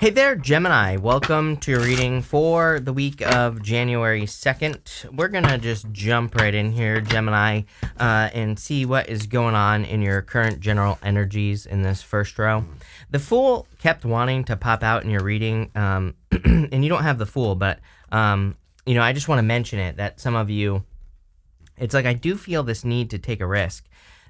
Hey there, Gemini. Welcome to your reading for the week of January 2nd. We're going to just jump right in here, Gemini, and see what is going on in your current general energies in this first row. The Fool kept wanting to pop out in your reading, and you don't have the Fool, but, I just want to mention it, that some of you, it's like I do feel this need to take a risk.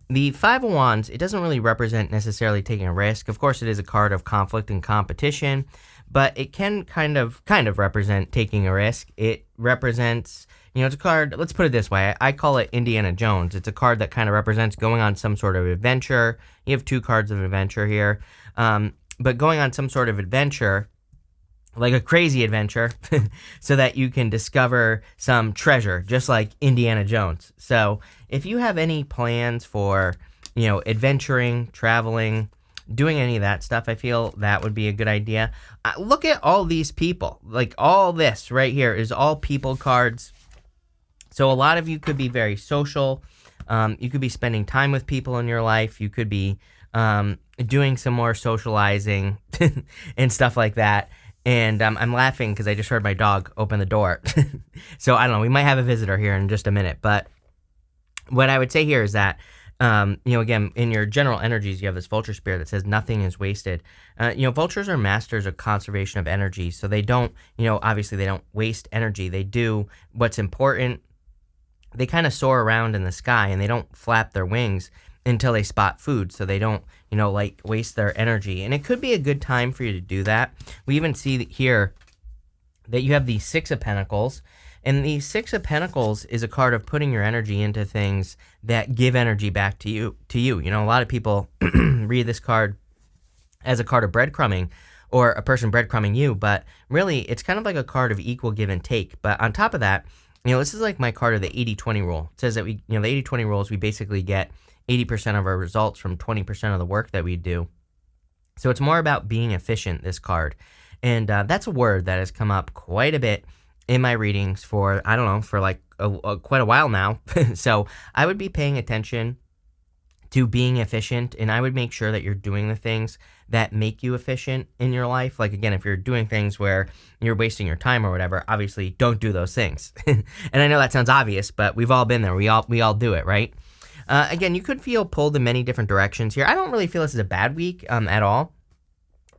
The Five of Wands, it doesn't really represent necessarily taking a risk. Of course, it is a card of conflict and competition, but it can kind of represent taking a risk. It represents, it's a card, let's put it this way. I call it Indiana Jones. It's a card that kind of represents going on some sort of adventure. You have two cards of adventure here. But going on some sort of adventure, like a crazy adventure, so that you can discover some treasure, just like Indiana Jones. So if you have any plans for, adventuring, traveling, doing any of that stuff, I feel that would be a good idea. Look at all these people. Like, all this right here is all people cards. So a lot of you could be very social. You could be spending time with people in your life. You could be doing some more socializing and stuff like that. And I'm laughing because I just heard my dog open the door. So I don't know. We might have a visitor here in just a minute. But what I would say here is that, again, in your general energies, you have this vulture spirit that says nothing is wasted. Vultures are masters of conservation of energy. So they don't, obviously they don't waste energy. They do what's important. They kind of soar around in the sky and they don't flap their wings until they spot food, so they don't, waste their energy. And it could be a good time for you to do that. We even see here that you have the Six of Pentacles, and the Six of Pentacles is a card of putting your energy into things that give energy back to you. A lot of people read this card as a card of breadcrumbing, or a person breadcrumbing you, but really it's kind of like a card of equal give and take. But on top of that, this is like my card of the 80-20 rule. It says that the 80-20 rule is we basically get 80% of our results from 20% of the work that we do. So it's more about being efficient, this card. And that's a word that has come up quite a bit in my readings for like quite a while now. So I would be paying attention to being efficient, and I would make sure that you're doing the things that make you efficient in your life. Like, again, if you're doing things where you're wasting your time or whatever, obviously don't do those things. And I know that sounds obvious, but we've all been there. We all do it, right? Again, you could feel pulled in many different directions here. I don't really feel this is a bad week at all.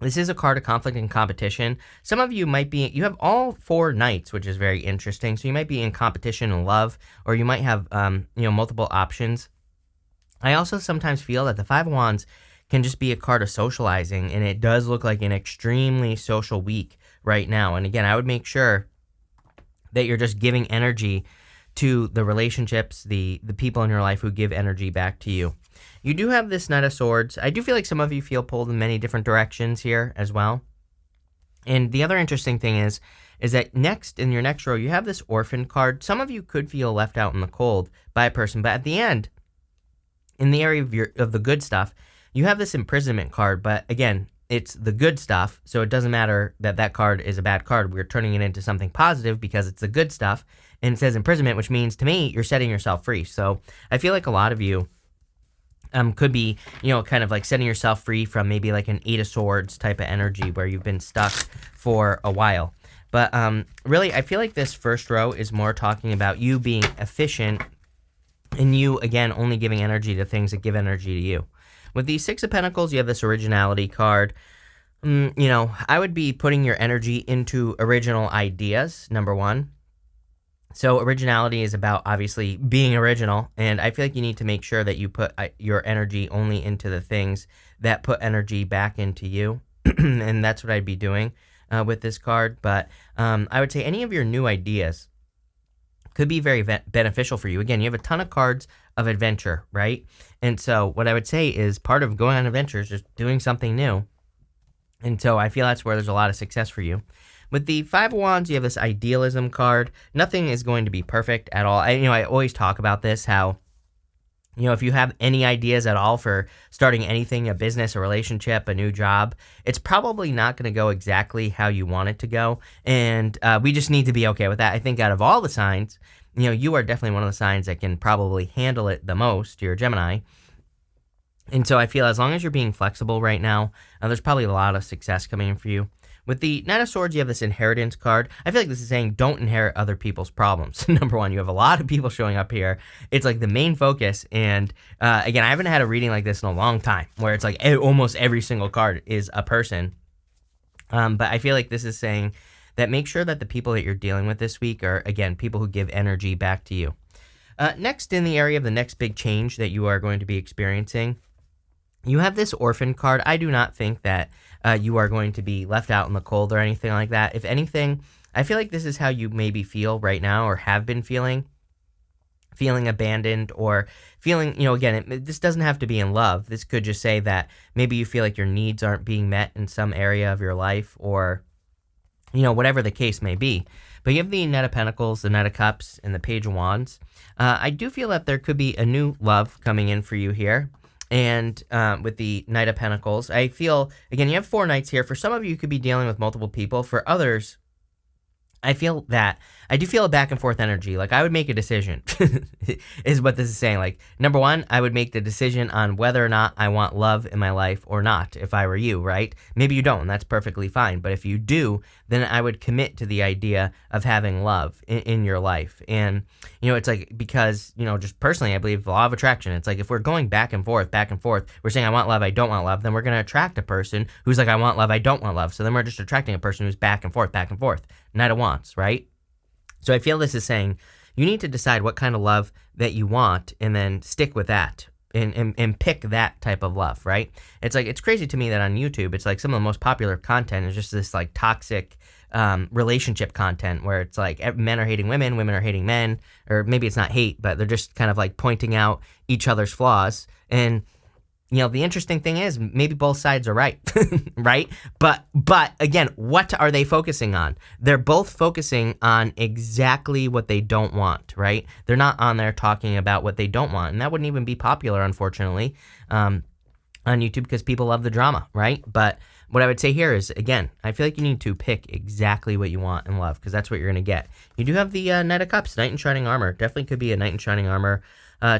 This is a card of conflict and competition. Some of you you have all four knights, which is very interesting. So you might be in competition in love, or you might have, multiple options. I also sometimes feel that the Five of Wands can just be a card of socializing, and it does look like an extremely social week right now. And again, I would make sure that you're just giving energy to the relationships, the people in your life who give energy back to you. You do have this Knight of Swords. I do feel like some of you feel pulled in many different directions here as well. And the other interesting thing is that in your next row, you have this Orphan card. Some of you could feel left out in the cold by a person, but at the end, in the area of the good stuff, you have this Imprisonment card. But again, it's the good stuff, so it doesn't matter that card is a bad card. We're turning it into something positive because it's the good stuff. And it says imprisonment, which means, to me, you're setting yourself free. So I feel like a lot of you could be, kind of like setting yourself free from maybe like an Eight of Swords type of energy where you've been stuck for a while. But really, I feel like this first row is more talking about you being efficient and you, again, only giving energy to things that give energy to you. With the Six of Pentacles, you have this Originality card. I would be putting your energy into original ideas, number one. So originality is about, obviously, being original, and I feel like you need to make sure that you put your energy only into the things that put energy back into you, and that's what I'd be doing with this card. But I would say any of your new ideas could be very beneficial for you. Again, you have a ton of cards of adventure, right? And so what I would say is part of going on adventures is just doing something new. And so I feel that's where there's a lot of success for you. With the Five of Wands, you have this Idealism card. Nothing is going to be perfect at all. I always talk about this, how, if you have any ideas at all for starting anything, a business, a relationship, a new job, it's probably not going to go exactly how you want it to go. And we just need to be okay with that. I think out of all the signs, you are definitely one of the signs that can probably handle it the most. You're a Gemini. And so I feel as long as you're being flexible right now, there's probably a lot of success coming in for you. With the Knight of Swords, you have this inheritance card. I feel like this is saying don't inherit other people's problems. Number one, you have a lot of people showing up here. It's like the main focus. And again, I haven't had a reading like this in a long time where it's like almost every single card is a person. But I feel like this is saying that make sure that the people that you're dealing with this week are, again, people who give energy back to you. Next, in the area of the next big change that you are going to be experiencing, you have this orphan card. I do not think that you are going to be left out in the cold or anything like that. If anything, I feel like this is how you maybe feel right now or have been feeling abandoned or feeling, again, this doesn't have to be in love. This could just say that maybe you feel like your needs aren't being met in some area of your life or, whatever the case may be. But you have the Knight of Pentacles, the Knight of Cups, and the Page of Wands. I do feel that there could be a new love coming in for you here. And with the Knight of Pentacles, I feel, again, you have 4 knights here. For some of you, you could be dealing with multiple people. For others, I do feel a back and forth energy. Like I would make a decision is what this is saying. Like number one, I would make the decision on whether or not I want love in my life or not. If I were you, right? Maybe you don't, and that's perfectly fine. But if you do, then I would commit to the idea of having love in your life. And, it's like, because, just personally, I believe the law of attraction. It's like, if we're going back and forth, we're saying I want love, I don't want love, then we're going to attract a person who's like, I want love, I don't want love. So then we're just attracting a person who's back and forth. Knight of Wands, right? So I feel this is saying you need to decide what kind of love that you want and then stick with that and pick that type of love, right? It's like, it's crazy to me that on YouTube, it's like some of the most popular content is just this like toxic relationship content where it's like men are hating women, women are hating men, or maybe it's not hate, but they're just kind of like pointing out each other's flaws. And the interesting thing is maybe both sides are right, right? But again, what are they focusing on? They're both focusing on exactly what they don't want, right? They're not on there talking about what they don't want. And that wouldn't even be popular, unfortunately, on YouTube because people love the drama, right? But what I would say here is, again, I feel like you need to pick exactly what you want in love because that's what you're going to get. You do have the Knight of Cups, Knight in Shining Armor. Definitely could be a Knight in Shining Armor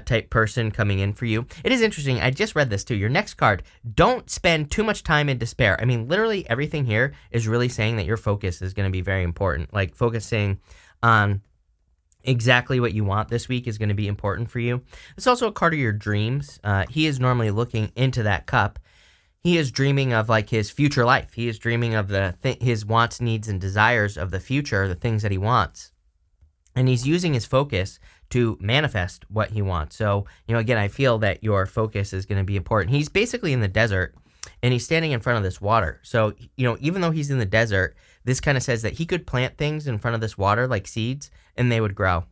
type person coming in for you. It is interesting. I just read this too. Your next card, don't spend too much time in despair. I mean, literally everything here is really saying that your focus is going to be very important. Like focusing on exactly what you want this week is going to be important for you. It's also a card of your dreams. He is normally looking into that cup. He is dreaming of like his future life. He is dreaming of his wants, needs, and desires of the future, the things that he wants. And he's using his focus to manifest what he wants. So, again, I feel that your focus is going to be important. He's basically in the desert, and he's standing in front of this water. So, even though he's in the desert, this kind of says that he could plant things in front of this water, like seeds, and they would grow.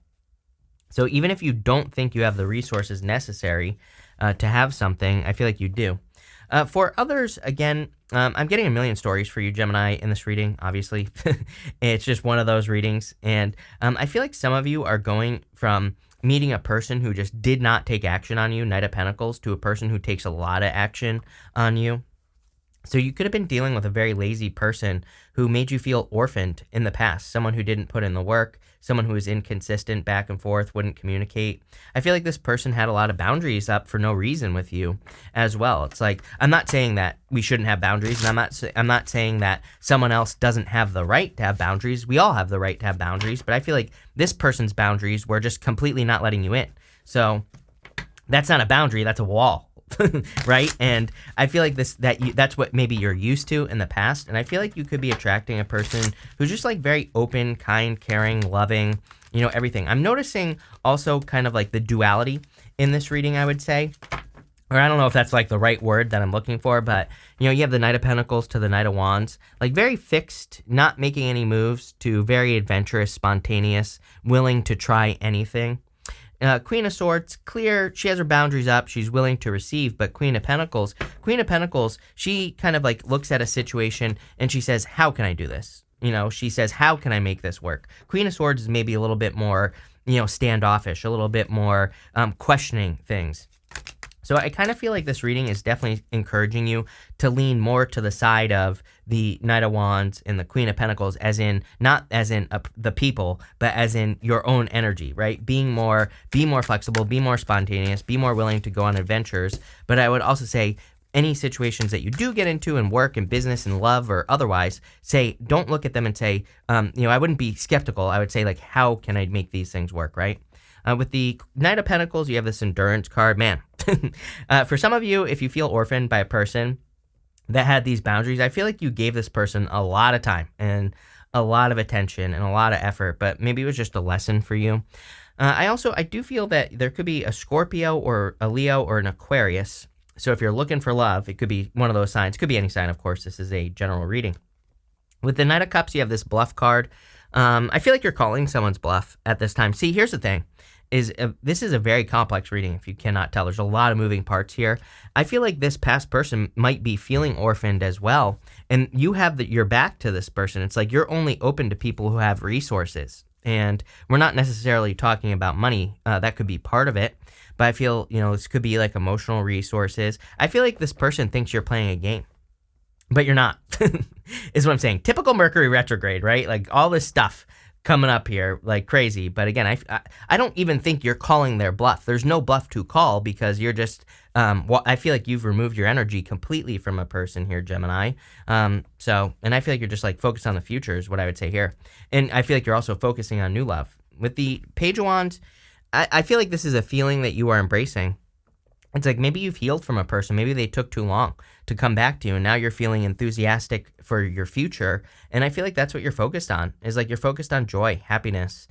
So even if you don't think you have the resources necessary to have something, I feel like you do. For others, again, I'm getting a million stories for you, Gemini, in this reading, obviously. It's just one of those readings. And I feel like some of you are going from meeting a person who just did not take action on you, Knight of Pentacles, to a person who takes a lot of action on you. So you could have been dealing with a very lazy person who made you feel orphaned in the past, someone who didn't put in the work, someone who was inconsistent, back and forth, wouldn't communicate. I feel like this person had a lot of boundaries up for no reason with you as well. It's like, I'm not saying that we shouldn't have boundaries, and I'm not saying that someone else doesn't have the right to have boundaries. We all have the right to have boundaries, but I feel like this person's boundaries were just completely not letting you in. So that's not a boundary, that's a wall. Right? And I feel like that's what maybe you're used to in the past. And I feel like you could be attracting a person who's just like very open, kind, caring, loving, everything. I'm noticing also kind of like the duality in this reading, I would say. Or I don't know if that's like the right word that I'm looking for, but you have the Knight of Pentacles to the Knight of Wands, like very fixed, not making any moves, to very adventurous, spontaneous, willing to try anything. Queen of Swords, clear, she has her boundaries up, she's willing to receive, but Queen of Pentacles, she kind of like looks at a situation and she says, how can I do this? She says, how can I make this work? Queen of Swords is maybe a little bit more, standoffish, a little bit more questioning things. So I kind of feel like this reading is definitely encouraging you to lean more to the side of the Knight of Wands and the Queen of Pentacles, as in not as in the people, but as in your own energy, right? Be more flexible, be more spontaneous, be more willing to go on adventures. But I would also say any situations that you do get into in work and business and love or otherwise, don't look at them and say, I wouldn't be skeptical. I would say, like, how can I make these things work, right? With the Knight of Pentacles, you have this endurance card. Man, for some of you, if you feel orphaned by a person that had these boundaries, I feel like you gave this person a lot of time and a lot of attention and a lot of effort, but maybe it was just a lesson for you. I do feel that there could be a Scorpio or a Leo or an Aquarius. So if you're looking for love, it could be one of those signs. It could be any sign, of course. This is a general reading. With the Knight of Cups, you have this bluff card. I feel like you're calling someone's bluff at this time. See, here's the thing. This is a very complex reading, if you cannot tell. There's a lot of moving parts here. I feel like this past person might be feeling orphaned as well, and you have your back to this person. It's like you're only open to people who have resources, and we're not necessarily talking about money. That could be part of it, but I feel, this could be like emotional resources. I feel like this person thinks you're playing a game, but you're not, is what I'm saying. Typical Mercury retrograde, right? Like all this stuff coming up here like crazy. But again, I don't even think you're calling their bluff. There's no bluff to call because you're just, I feel like you've removed your energy completely from a person here, Gemini. And I feel like you're just like focused on the future is what I would say here. And I feel like you're also focusing on new love. With the Page of Wands, I feel like this is a feeling that you are embracing. It's like maybe you've healed from a person. Maybe they took too long to come back to you, and now you're feeling enthusiastic for your future. And I feel like that's what you're focused on, is like you're focused on joy, happiness,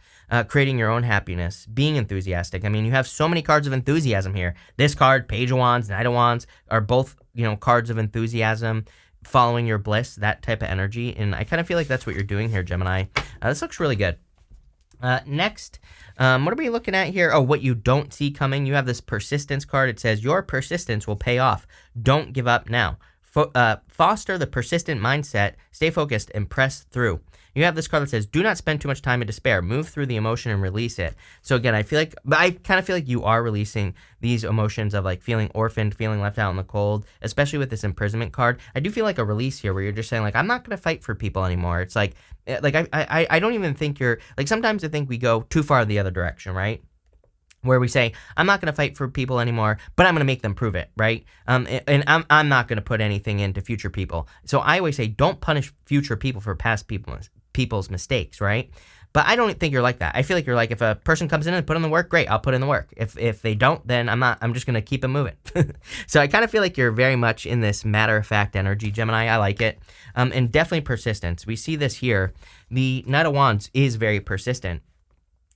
creating your own happiness, being enthusiastic. I mean, you have so many cards of enthusiasm here. This card, Page of Wands, Knight of Wands, are both, cards of enthusiasm, following your bliss, that type of energy. And I kind of feel like that's what you're doing here, Gemini. This looks really good. Next, what are we looking at here? Oh, what you don't see coming. You have this persistence card. It says, your persistence will pay off. Don't give up now. Foster the persistent mindset. Stay focused and press through. You have this card that says, do not spend too much time in despair. Move through the emotion and release it. So again, I kind of feel like you are releasing these emotions of like feeling orphaned, feeling left out in the cold, especially with this imprisonment card. I do feel like a release here where you're just saying like, I'm not going to fight for people anymore. It's like I don't even think you're like, sometimes I think we go too far the other direction, right? Where we say, I'm not going to fight for people anymore, but I'm going to make them prove it, right? And I'm not going to put anything into future people. So I always say, don't punish future people for past people's mistakes, right? But I don't think you're like that. I feel like you're like, if a person comes in and put in the work, great, I'll put in the work. If they don't, then I'm just going to keep them moving. So I kind of feel like you're very much in this matter-of-fact energy, Gemini. I like it. And definitely persistence. We see this here. The Knight of Wands is very persistent.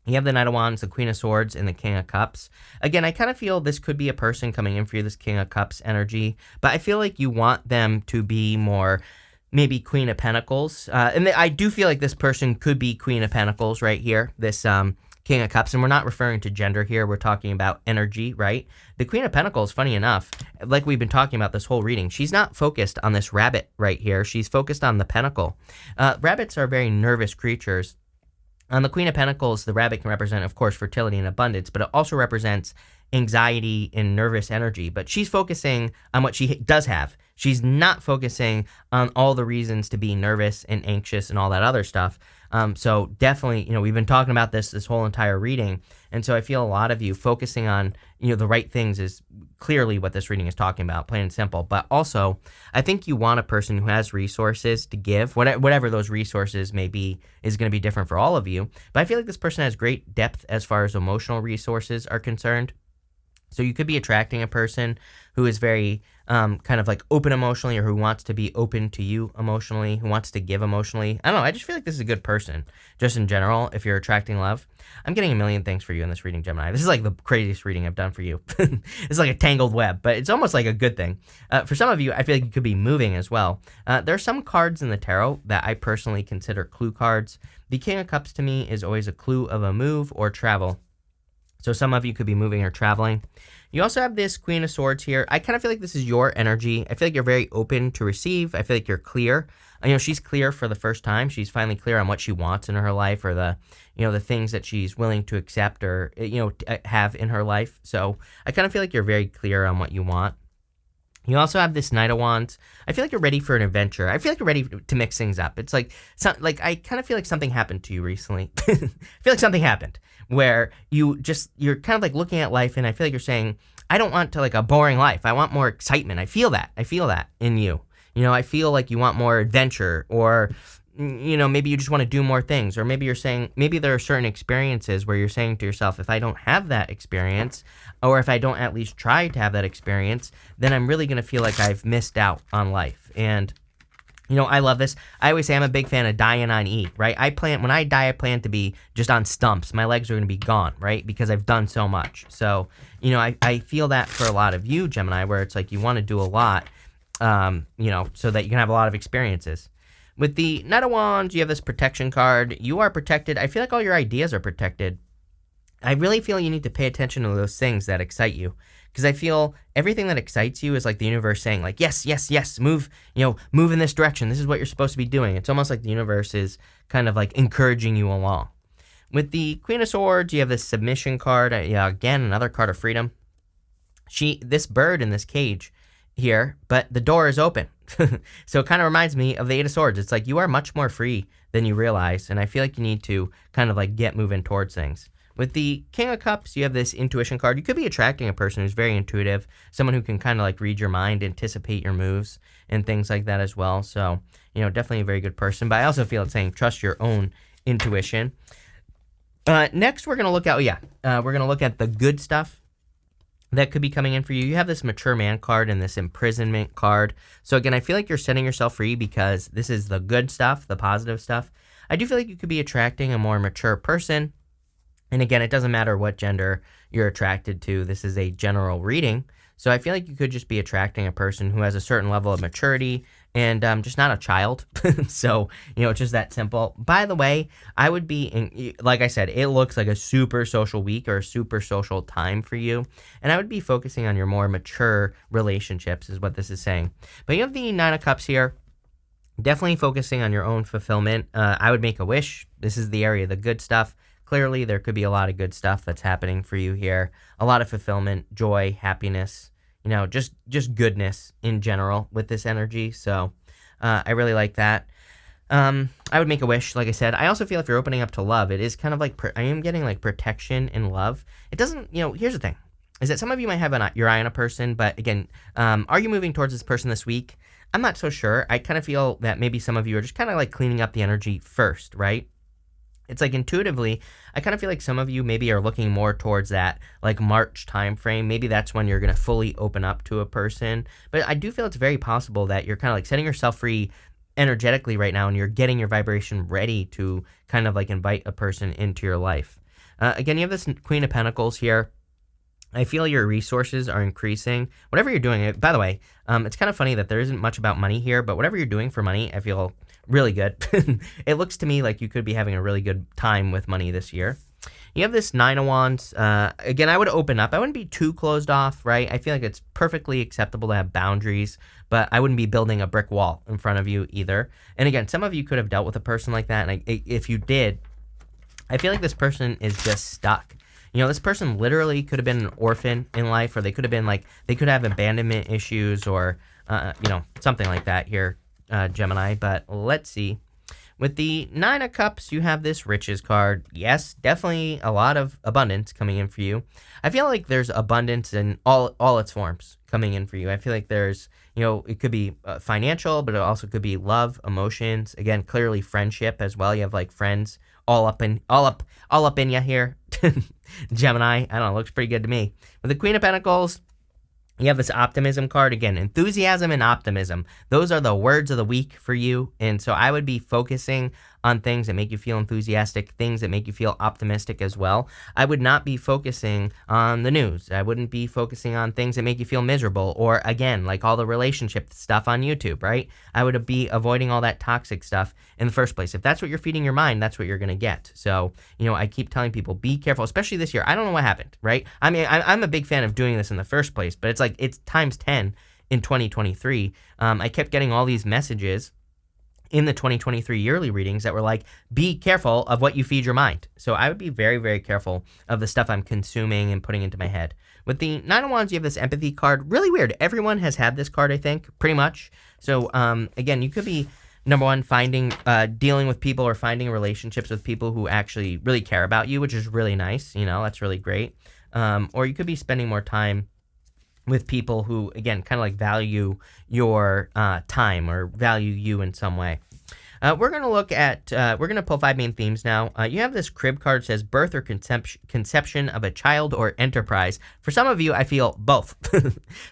You have the Knight of Wands, the Queen of Swords, and the King of Cups. Again, I kind of feel this could be a person coming in for you, this King of Cups energy, but I feel like you want them to be more maybe Queen of Pentacles. And I do feel like this person could be Queen of Pentacles right here, this King of Cups. And we're not referring to gender here. We're talking about energy, right? The Queen of Pentacles, funny enough, like we've been talking about this whole reading, she's not focused on this rabbit right here. She's focused on the pentacle. Rabbits are very nervous creatures. On the Queen of Pentacles, the rabbit can represent, of course, fertility and abundance, but it also represents anxiety and nervous energy. But she's focusing on what she does have. She's not focusing on all the reasons to be nervous and anxious and all that other stuff. So definitely, we've been talking about this whole entire reading. And so I feel a lot of you focusing on, the right things is clearly what this reading is talking about, plain and simple. But also, I think you want a person who has resources to give. Whatever those resources may be is going to be different for all of you. But I feel like this person has great depth as far as emotional resources are concerned. So you could be attracting a person who is very kind of like open emotionally, or who wants to be open to you emotionally, who wants to give emotionally. I don't know. I just feel like this is a good person just in general if you're attracting love. I'm getting a million things for you in this reading, Gemini. This is like the craziest reading I've done for you. It's like a tangled web, but it's almost like a good thing. For some of you, I feel like you could be moving as well. There are some cards in the tarot that I personally consider clue cards. The King of Cups to me is always a clue of a move or travel. So some of you could be moving or traveling. You also have this Queen of Swords here. I kind of feel like this is your energy. I feel like you're very open to receive. I feel like you're clear. she's clear for the first time. She's finally clear on what she wants in her life, or the things that she's willing to accept or, have in her life. So I kind of feel like you're very clear on what you want. You also have this Knight of Wands. I feel like you're ready for an adventure. I feel like you're ready to mix things up. It's like I kind of feel like something happened to you recently. I feel like something happened where you're kind of like looking at life, and I feel like you're saying, I don't want to like a boring life. I want more excitement. I feel that in you. I feel like you want more adventure, or maybe you just want to do more things, or maybe you're saying, maybe there are certain experiences where you're saying to yourself, if I don't have that experience, or if I don't at least try to have that experience, then I'm really going to feel like I've missed out on life. And, I love this. I always say I'm a big fan of dying on E, right? When I die, I plan to be just on stumps. My legs are going to be gone, right? Because I've done so much. So, I feel that for a lot of you, Gemini, where it's like you want to do a lot, so that you can have a lot of experiences. With the Knight of Wands, you have this protection card. You are protected. I feel like all your ideas are protected. I really feel you need to pay attention to those things that excite you, because I feel everything that excites you is like the universe saying, like, yes, yes, yes, move in this direction. This is what you're supposed to be doing. It's almost like the universe is kind of like encouraging you along. With the Queen of Swords, you have this submission card. Again, another card of freedom. This bird in this cage here, but the door is open. So it kind of reminds me of the Eight of Swords. It's like you are much more free than you realize, and I feel like you need to kind of like get moving towards things. With the King of Cups, you have this intuition card. You could be attracting a person who's very intuitive, someone who can kind of like read your mind, anticipate your moves, and things like that as well. So, definitely a very good person. But I also feel it's saying trust your own intuition. Next, we're going to look at, we're going to look at the good stuff that could be coming in for you. You have this mature man card and this imprisonment card. So again, I feel like you're setting yourself free because this is the good stuff, the positive stuff. I do feel like you could be attracting a more mature person. And again, it doesn't matter what gender you're attracted to. This is a general reading. So I feel like you could just be attracting a person who has a certain level of maturity and just not a child. So, it's just that simple. By the way, I would like I said, it looks like a super social week or a super social time for you. And I would be focusing on your more mature relationships is what this is saying. But you have the Nine of Cups here. Definitely focusing on your own fulfillment. I would make a wish. This is the area of the good stuff. Clearly, there could be a lot of good stuff that's happening for you here. A lot of fulfillment, joy, happiness, just goodness in general with this energy. So I really like that. I would make a wish, like I said. I also feel if you're opening up to love, it is kind of like I am getting like protection and love. It doesn't, here's the thing, is that some of you might have your eye on a person, but again, are you moving towards this person this week? I'm not so sure. I kind of feel that maybe some of you are just kind of like cleaning up the energy first, right? It's like intuitively, I kind of feel like some of you maybe are looking more towards that like March time frame. Maybe that's when you're going to fully open up to a person. But I do feel it's very possible that you're kind of like setting yourself free energetically right now, and you're getting your vibration ready to kind of like invite a person into your life. Again, you have this Queen of Pentacles here. I feel your resources are increasing. Whatever you're doing, by the way, it's kind of funny that there isn't much about money here, but whatever you're doing for money, I feel really good. It looks to me like you could be having a really good time with money this year. You have this Nine of Wands. Again, I would open up. I wouldn't be too closed off, right? I feel like it's perfectly acceptable to have boundaries, but I wouldn't be building a brick wall in front of you either. And again, some of you could have dealt with a person like that, and if you did, I feel like this person is just stuck. This person literally could have been an orphan in life, or they could have been they could have abandonment issues or, something like that here, Gemini. But let's see. With the Nine of Cups, you have this Riches card. Yes, definitely a lot of abundance coming in for you. I feel like there's abundance in all its forms coming in for you. I feel like there's, it could be financial, but it also could be love, emotions. Again, clearly friendship as well. You have like friends all up in you here. Gemini, I don't know, looks pretty good to me. With the Queen of Pentacles, you have this optimism card. Again, enthusiasm and optimism. Those are the words of the week for you. And so I would be focusing on things that make you feel enthusiastic, things that make you feel optimistic as well. I would not be focusing on the news. I wouldn't be focusing on things that make you feel miserable, or again, like all the relationship stuff on YouTube, right? I would be avoiding all that toxic stuff in the first place. If that's what you're feeding your mind, that's what you're going to get. So, I keep telling people, be careful, especially this year. I don't know what happened, right? I mean, I'm a big fan of doing this in the first place, but it's times 10 in 2023. I kept getting all these messages in the 2023 yearly readings that were like, be careful of what you feed your mind. So I would be very, very careful of the stuff I'm consuming and putting into my head. With the Nine of Wands, you have this empathy card. Really weird. Everyone has had this card, I think, pretty much. So again, you could be, number one, dealing with people or finding relationships with people who actually really care about you, which is really nice. That's really great. Or you could be spending more time with people who, again, kind of like value your time or value you in some way. We're going to look at, we're going to pull 5 main themes now. You have this crib card that says birth or conception of a child or enterprise. For some of you, I feel both.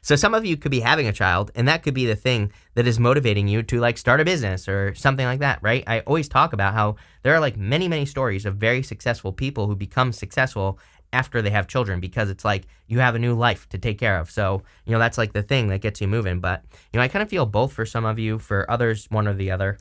So some of you could be having a child, and that could be the thing that is motivating you to like start a business or something like that, right? I always talk about how there are like many, many stories of very successful people who become successful after they have children, because it's like you have a new life to take care of. So, that's like the thing that gets you moving. But, I kind of feel both for some of you, for others, one or the other.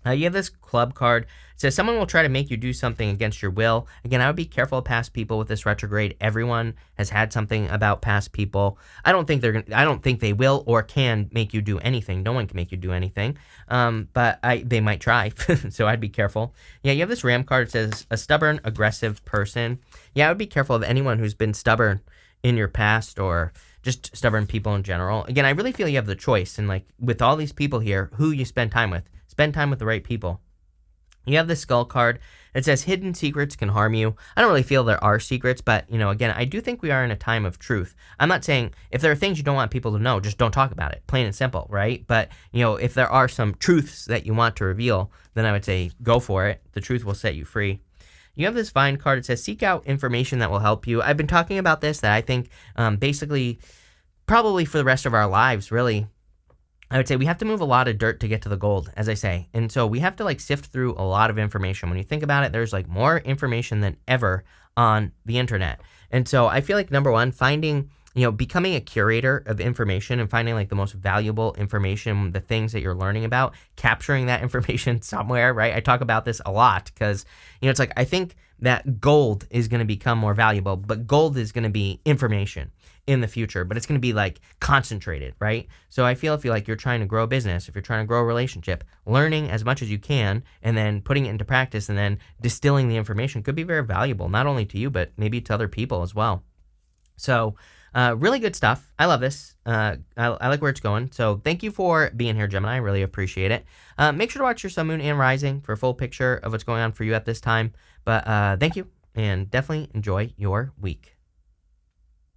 You have this club card. It says someone will try to make you do something against your will. Again, I would be careful of past people with this retrograde. Everyone has had something about past people. I don't think they will or can make you do anything. No one can make you do anything. But they might try. So I'd be careful. Yeah, you have this ram card. It says a stubborn, aggressive person. Yeah, I would be careful of anyone who's been stubborn in your past, or just stubborn people in general. Again, I really feel you have the choice, and like with all these people here, who you spend time with. Spend time with the right people. You have the skull card. It says hidden secrets can harm you. I don't really feel there are secrets, but, again, I do think we are in a time of truth. I'm not saying if there are things you don't want people to know, just don't talk about it. Plain and simple, right? But, if there are some truths that you want to reveal, then I would say go for it. The truth will set you free. You have this vine card. It says seek out information that will help you. I've been talking about this, that I think basically probably for the rest of our lives, really, I would say we have to move a lot of dirt to get to the gold, as I say. And so we have to like sift through a lot of information. When you think about it, there's like more information than ever on the internet. And so I feel like, number one, becoming a curator of information and finding like the most valuable information, the things that you're learning about, capturing that information somewhere, right? I talk about this a lot because, it's like I think that gold is going to become more valuable, but gold is going to be information in the future, but it's going to be like concentrated, right? So I feel if you're trying to grow a business, if you're trying to grow a relationship, learning as much as you can and then putting it into practice and then distilling the information could be very valuable, not only to you, but maybe to other people as well. So really good stuff. I love this. I like where it's going. So thank you for being here, Gemini. I really appreciate it. Make sure to watch your sun, moon, and rising for a full picture of what's going on for you at this time. But thank you, and definitely enjoy your week.